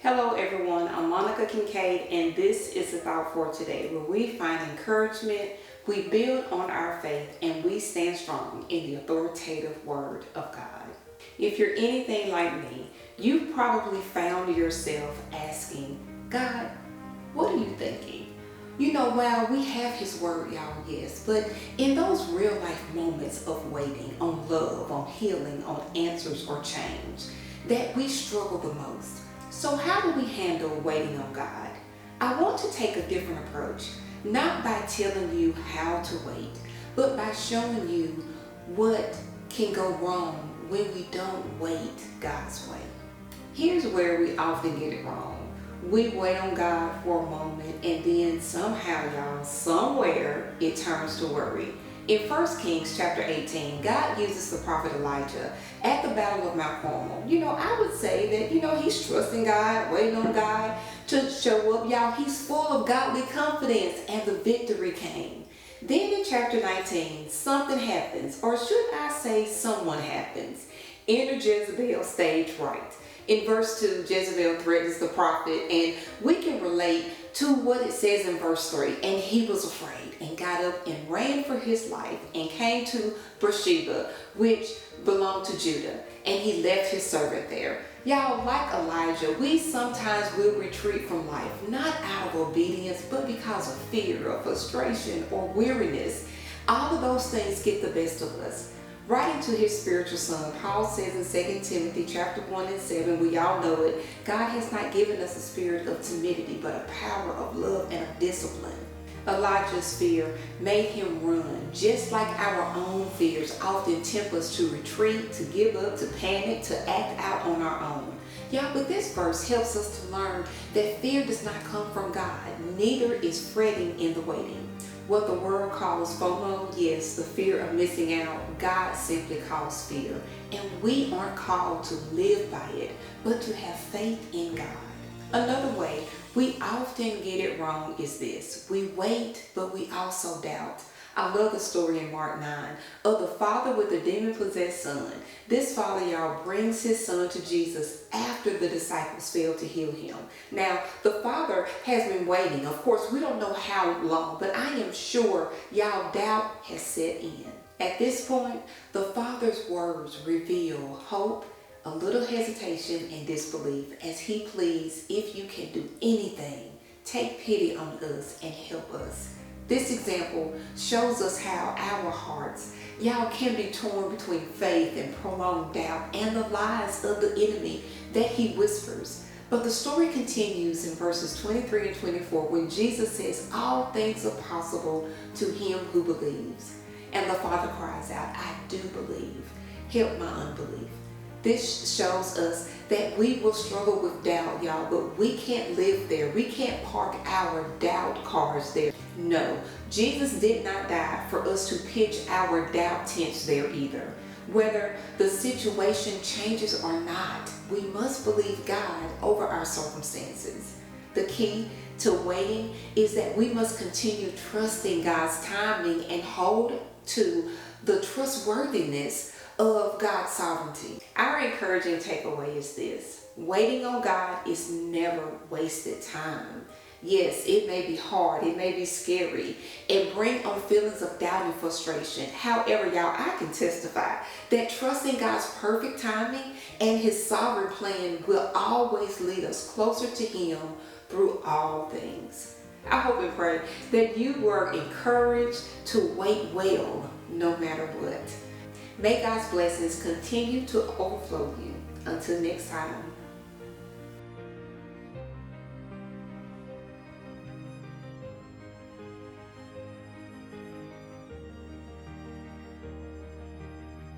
Hello everyone, I'm Monica Kincaid and this is the thought for today where we find encouragement, we build on our faith, and we stand strong in the authoritative word of God. If you're anything like me, you've probably found yourself asking, God, what are you thinking? Well, we have his word, y'all, yes, but in those real life moments of waiting on love, on healing, on answers or change, that we struggle the most. So how do we handle waiting on God? I want to take a different approach, not by telling you how to wait, but by showing you what can go wrong when we don't wait God's way. Here's where we often get it wrong. We wait on God for a moment and then somehow, y'all, somewhere it turns to worry. In 1 Kings chapter 18, God uses the prophet Elijah at the Battle of Mount Carmel. I would say that, he's trusting God, waiting on God to show up. Y'all, he's full of godly confidence, and the victory came. Then in chapter 19, something happens, or should I say someone happens. Enter Jezebel stage right. In verse 2, Jezebel threatens the prophet, and we can relate to what it says in verse 3. And he was afraid and got up and ran for his life and came to Beersheba, which belonged to Judah, and he left his servant there. Y'all, like Elijah, we sometimes will retreat from life, not out of obedience, but because of fear or frustration or weariness. All of those things get the best of us. Writing to his spiritual son, Paul says in 2 Timothy chapter 1 and 7, we all know it, God has not given us a spirit of timidity, but a power of love and of discipline. Elijah's fear made him run, just like our own fears often tempt us to retreat, to give up, to panic, to act out on our own. But this verse helps us to learn that fear does not come from God, neither is fretting in the waiting. What the world calls FOMO, yes, the fear of missing out, God simply calls fear. And we aren't called to live by it, but to have faith in God. Another way we often get it wrong is this. We wait, but we also doubt. I love the story in Mark 9 of the father with the demon-possessed son. This father, y'all, brings his son to Jesus after the disciples failed to heal him. Now, the father has been waiting. Of course, we don't know how long, but I am sure, y'all, doubt has set in. At this point, the father's words reveal hope, a little hesitation, and disbelief as he pleads, if you can do anything, take pity on us and help us. This example shows us how our hearts, y'all, can be torn between faith and prolonged doubt and the lies of the enemy that he whispers. But the story continues in verses 23 and 24 when Jesus says, all things are possible to him who believes. And the father cries out, I do believe. Help my unbelief. This shows us that we will struggle with doubt, y'all, but we can't live there. We can't park our doubt cars there. No, Jesus did not die for us to pitch our doubt tents there either. Whether the situation changes or not, we must believe God over our circumstances. The key to waiting is that we must continue trusting God's timing and hold to the trustworthiness of God's sovereignty. Our encouraging takeaway is this. Waiting on God is never wasted time. Yes, it may be hard, it may be scary, and bring on feelings of doubt and frustration. However, y'all, I can testify that trusting God's perfect timing and his sovereign plan will always lead us closer to him through all things. I hope and pray that you were encouraged to wait well no matter what. May God's blessings continue to overflow you. Until next time.